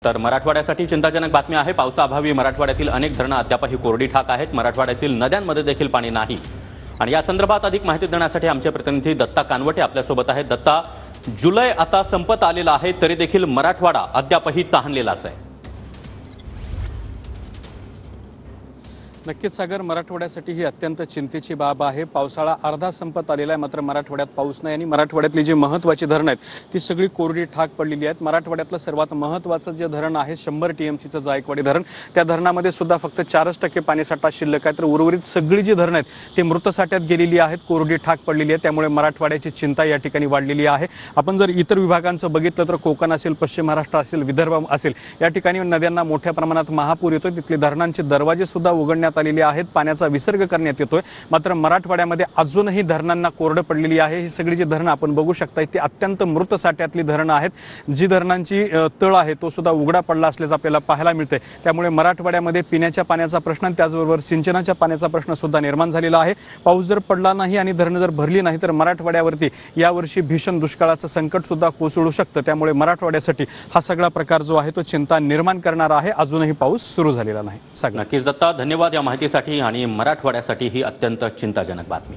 तर मराठवाड्यासाठी चिंताजनक बातमी आहे। पावसाअभावी मराठवाड्यातील अनेक धरणं अद्यापही कोरडी ठाक आहेत। मराठवाड्यातील नद्यांमध्ये देखील पाणी नाही आणि या संदर्भात अधिक माहिती देण्यासाठी आमचे प्रतिनिधी दत्ता कानवटे आपल्या सोबत आहेत। दत्ता, जुलै आता संपत आलेला आहे तरी देखील मराठवाडा अद्यापही तहानलेलाच आहे। नक्कीच सागर, मराठवाड्यासाठी ही अत्यंत चिंतेची बाब आहे। पावसाळा अर्धा संपत आलेला आहे, मात्र मराठवाड्यात पाऊस नाही आणि मराठवाड्यातली जी महत्त्वाची धरणं आहेत ती सगळी कोरडी ठाक पडलेली आहेत। मराठवाड्यातलं सर्वात महत्त्वाचं जे धरण आहे 100 TMCचं जायकवाडी धरण, त्या धरणामध्ये सुद्धा फक्त 4% पाणीसाठा शिल्लक आहे। तर उर्वरित सगळी जी धरणं आहेत ती मृत साठ्यात गेलेली आहेत, कोरडी ठाक पडलेली आहे। त्यामुळे मराठवाड्याची चिंता या ठिकाणी वाढलेली आहे। आपण जर इतर विभागांचं बघितलं तर कोकण असेल, पश्चिम महाराष्ट्र असेल, विदर्भ असेल, या ठिकाणी नद्यांना मोठ्या प्रमाणात महापूर येतो। तिथले धरणांचे दरवाजे सुद्धा उघडण्यात आलेले आहेत, पाण्याचा विसर्ग करण्यात येतोय। मात्र मराठवाड्यामध्ये अजूनही धरणांना कोरडं पडलेली आहे। ही सगळी जी धरणं आपण बघू शकता ती अत्यंत मृत साठ्यातली धरणं आहेत। जी धरणांची तळ आहे तो सुद्धा उघडा पडला असल्याचं आपल्याला पाहायला मिळतंय। त्यामुळे मराठवाड्यामध्ये पिण्याच्या पाण्याचा प्रश्न आणि त्याचबरोबर सिंचनाच्या पाण्याचा प्रश्न सुद्धा निर्माण झालेला आहे। पाऊस जर पडला नाही आणि धरणं जर भरली नाही तर मराठवाड्यावरती यावर्षी भीषण दुष्काळाचं संकट सुद्धा कोसळू शकतं। त्यामुळे मराठवाड्यासाठी हा सगळा प्रकार जो आहे तो चिंता निर्माण करणारा आहे। अजूनही पाऊस सुरू झालेला नाही। नक्कीच दत्ता, धन्यवाद या माहितीसाठी आणि मराठवाड्यासाठी ही अत्यंत चिंताजनक बातमी।